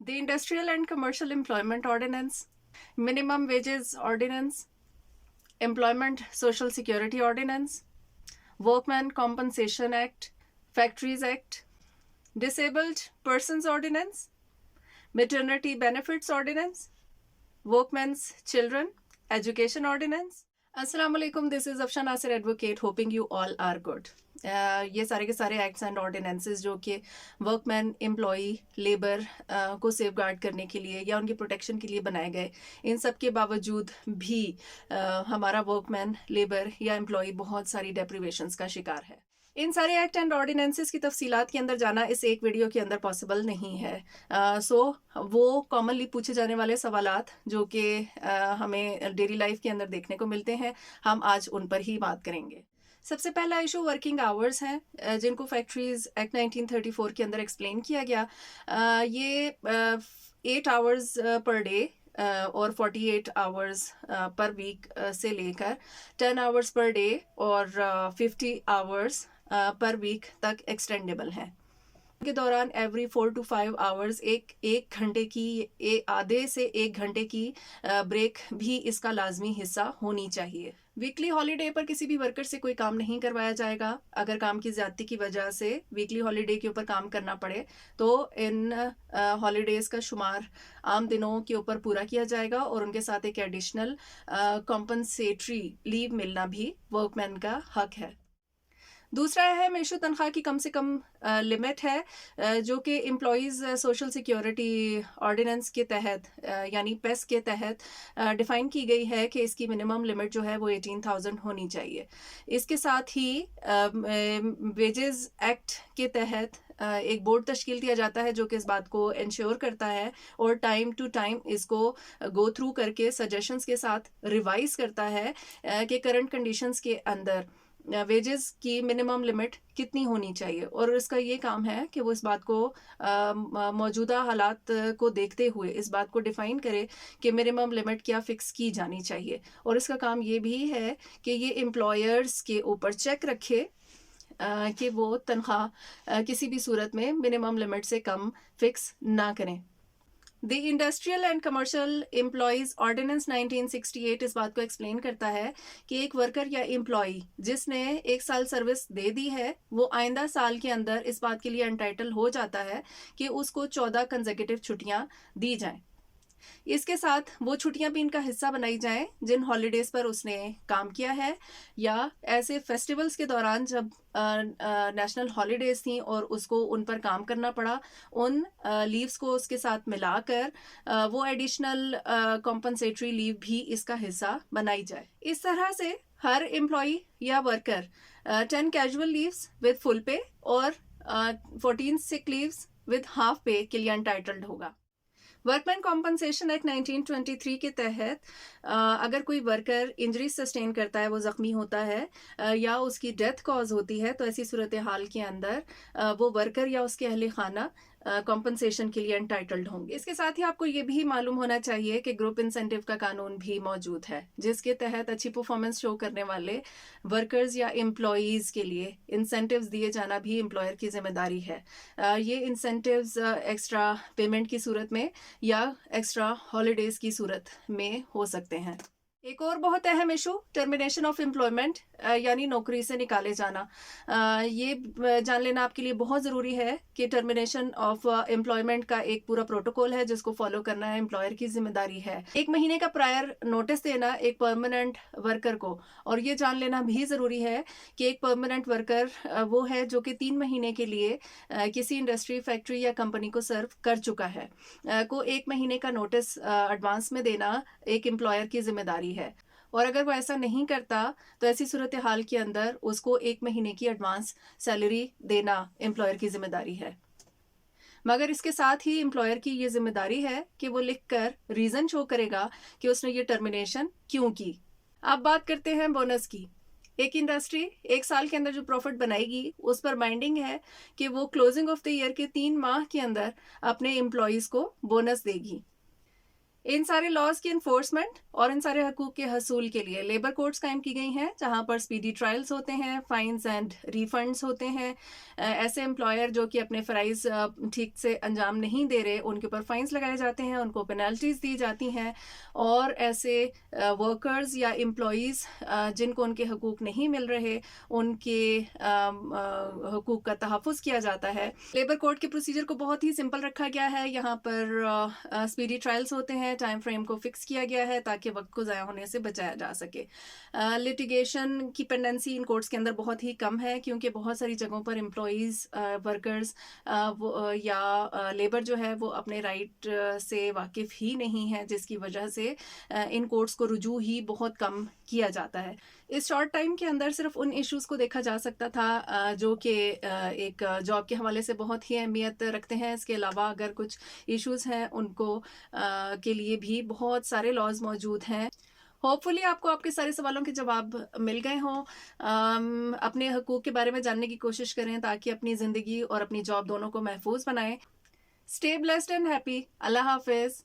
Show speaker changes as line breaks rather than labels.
The Industrial and Commercial Employment Ordinance, Minimum Wages Ordinance, Employment Social Security Ordinance, Workmen Compensation Act, Factories Act, Disabled Persons Ordinance, Maternity Benefits Ordinance, Workmen's Children Education Ordinance. Assalamu alaikum, this is Afshan Nasir Advocate, hoping you all are good. یہ سارے کے سارے acts and ordinances جو کہ work مین employee labour کو safe guard کرنے کے لیے یا ان کی پروٹیکشن کے لیے بنائے گئے، ان سب کے باوجود بھی ہمارا ورک مین لیبر یا امپلائی بہت ساری ڈیپریویشنز کا شکار ہے. ان سارے ایکٹ اینڈ آرڈیننسز کی تفصیلات کے اندر جانا اس ایک ویڈیو کے اندر پاسبل نہیں ہے. وہ کامنلی پوچھے جانے والے سوالات جو کہ ہمیں ڈیلی لائف کے اندر دیکھنے کو ملتے ہیں، ہم آج ان پر ہی بات کریں گے. سب سے پہلا ایشو ورکنگ آورز ہیں، جن کو فیکٹریز ایکٹ 1934 کے اندر ایکسپلین کیا گیا. یہ 8 آورز پر ڈے اور 48 آورز پر ویک سے لے کر 10 آورز پر ڈے اور 50 آورز پر ویک تک ایکسٹینڈیبل ہیں. کے دوران ایوری 4 to 5 آورز ایک گھنٹے کی آدھے سے 1 گھنٹے کی بریک بھی اس کا لازمی حصہ ہونی چاہیے. ویکلی ہالیڈے پر کسی بھی ورکر سے کوئی کام نہیں کروایا جائے گا. اگر کام کی زیادتی کی وجہ سے ویکلی ہالیڈے کے اوپر کام کرنا پڑے تو ان ہالیڈیز کا شمار عام دنوں کے اوپر پورا کیا جائے گا اور ان کے ساتھ ایک ایڈیشنل کمپنسیٹری لیو ملنا بھی ورک مین کا حق ہے. دوسرا اہم ایشو تنخواہ کی کم سے کم لمٹ ہے، جو کہ امپلائیز سوشل سیکیورٹی آرڈیننس کے تحت یعنی پیس کے تحت ڈیفائن کی گئی ہے کہ اس کی منیمم لمٹ جو ہے وہ 18,000 ہونی چاہیے. اس کے ساتھ ہی ویجز ایکٹ کے تحت ایک بورڈ تشکیل دیا جاتا ہے جو کہ اس بات کو انشور کرتا ہے اور ٹائم ٹو ٹائم اس کو گو تھرو کر کے سجیشنز کے ساتھ ریوائز کرتا ہے کہ کرنٹ کنڈیشنز کے اندر ویجز کی منیمم لمٹ کتنی ہونی چاہیے. اور اس کا یہ کام ہے کہ وہ اس بات کو موجودہ حالات کو دیکھتے ہوئے اس بات کو ڈیفائن کرے کہ منیمم لمٹ کیا فکس کی جانی چاہیے. اور اس کا کام یہ بھی ہے کہ یہ امپلائرز کے اوپر چیک رکھے کہ وہ تنخواہ کسی بھی صورت میں منیمم لمٹ سے کم فکس نہ کریں. The industrial and commercial employees ordinance 1968 اس بات کو ایکسپلین کرتا ہے کہ ایک ورکر یا امپلائی جس نے 1 سال سروس دے دی ہے وہ آئندہ سال کے اندر اس بات کے لیے انٹائٹل ہو جاتا ہے کہ اس کو 14 کنزیکٹیو چھٹیاں دی جائیں. اس کے ساتھ وہ چھٹیاں بھی ان کا حصہ بنائی جائیں جن ہالیڈیز پر اس نے کام کیا ہے یا ایسے فیسٹیولز کے دوران جب نیشنل ہالیڈیز تھیں اور اس کو ان پر کام کرنا پڑا، ان لیوز کو اس کے ساتھ ملا کر وہ ایڈیشنل کمپنسیٹری لیو بھی اس کا حصہ بنائی جائے. اس طرح سے ہر امپلائی یا worker 10 casual leaves with full pay اور 14 سک لیوز ود ہاف پے کے لیے انٹائٹلڈ ہوگا. ورکمین کمپنسیشن ایکٹ 1923 کے تحت اگر کوئی ورکر انجری سسٹین کرتا ہے، وہ زخمی ہوتا ہے یا اس کی ڈیتھ کاز ہوتی ہے، تو ایسی صورتحال کے اندر وہ ورکر یا اس کے اہل خانہ کمپنسیشن کے لیے انٹائٹلڈ ہوں گے. اس کے ساتھ ہی آپ کو یہ بھی معلوم ہونا چاہیے کہ گروپ انسینٹیو کا قانون بھی موجود ہے جس کے تحت اچھی پرفارمنس شو کرنے والے ورکرز یا امپلائیز کے لیے انسینٹیوز دیے جانا بھی امپلائر کی ذمہ داری ہے. یہ انسینٹیوز ایکسٹرا پیمنٹ کی صورت میں یا ایکسٹرا ہالیڈیز کی صورت میں ہو سکتے ہیں. ایک اور بہت اہم ایشو ٹرمینیشن آف امپلائمنٹ یعنی نوکری سے نکالے جانا. یہ جان لینا آپ کے لیے بہت ضروری ہے کہ ٹرمینیشن آف امپلائمنٹ کا ایک پورا پروٹوکول ہے جس کو فالو کرنا ہے امپلائر کی ذمہ داری ہے. 1 مہینے کا پرائر نوٹس دینا ایک پرماننٹ ورکر کو، اور یہ جان لینا بھی ضروری ہے کہ ایک پرماننٹ ورکر وہ ہے جو کہ 3 مہینے کے لیے کسی انڈسٹری، فیکٹری یا کمپنی کو سرو کر چکا ہے. کو 1 مہینے کا نوٹس ایڈوانس میں دینا ایک امپلائر کی ذمہ داری ہے. اور اگر وہ ایسا نہیں کرتا تو ایسی صورتحال کے اندر اس کو 1 مہینے کی ایڈوانس سیلری دینا امپلائر کی ذمہ داری ہے. مگر اس کے ساتھ ہی امپلائر کی یہ ذمہ داری ہے کہ وہ لکھ کر ریزن شو کرے گا کہ اس نے یہ ٹرمینیشن کیوں کی. اب بات کرتے ہیں بونس کی. ایک انڈسٹری 1 سال کے اندر جو پروفٹ بنائے گی اس پر بائنڈنگ ہے کہ وہ کلوزنگ آف دی ایئر کے 3 ماہ کے اندر اپنے امپلائیز کو بونس دے گی. ان سارے لاز کی انفورسمنٹ اور ان سارے حقوق کے حصول کے لیے لیبر کورٹس قائم کی گئی ہیں، جہاں پر اسپیڈی ٹرائلز ہوتے ہیں، فائنز اینڈ ریفنڈز ہوتے ہیں. ایسے امپلائر جو کہ اپنے فرائض ٹھیک سے انجام نہیں دے رہے، ان کے اوپر فائنز لگائے جاتے ہیں، ان کو پینالٹیز دی جاتی ہیں. اور ایسے ورکرز یا امپلائیز جن کو ان کے حقوق نہیں مل رہے، ان کے حقوق کا تحفظ کیا جاتا ہے. لیبر کورٹ کے پروسیجر کو بہت ہی سمپل رکھا گیا ہے. یہاں پر اسپیڈی ٹرائلز ہوتے ہیں، ٹائم فریم کو فکس کیا گیا ہے تاکہ وقت کو ضائع ہونے سے بچایا جا سکے. لٹیگیشن کی پینڈنسی ان کورٹس کے اندر بہت ہی کم ہے، کیونکہ بہت ساری جگہوں پر امپلائیز، ورکرز یا لیبر جو ہے وہ اپنے رائٹ سے واقف ہی نہیں ہے، جس کی وجہ سے ان کورٹس کو رجوع ہی بہت کم کیا جاتا ہے. اس شارٹ ٹائم کے اندر صرف ان ایشوز کو دیکھا جا سکتا تھا جو کہ ایک جاب کے حوالے سے بہت ہی اہمیت رکھتے ہیں. اس کے علاوہ اگر کچھ ایشوز ہیں ان کو کے لیے بھی بہت سارے لاز موجود ہیں. ہوپ فلی آپ کو آپ کے سارے سوالوں کے جواب مل گئے ہوں. اپنے حقوق کے بارے میں جاننے کی کوشش کریں تاکہ اپنی زندگی اور اپنی جاب دونوں کو محفوظ بنائیں. Stay blessed and happy. اللہ حافظ.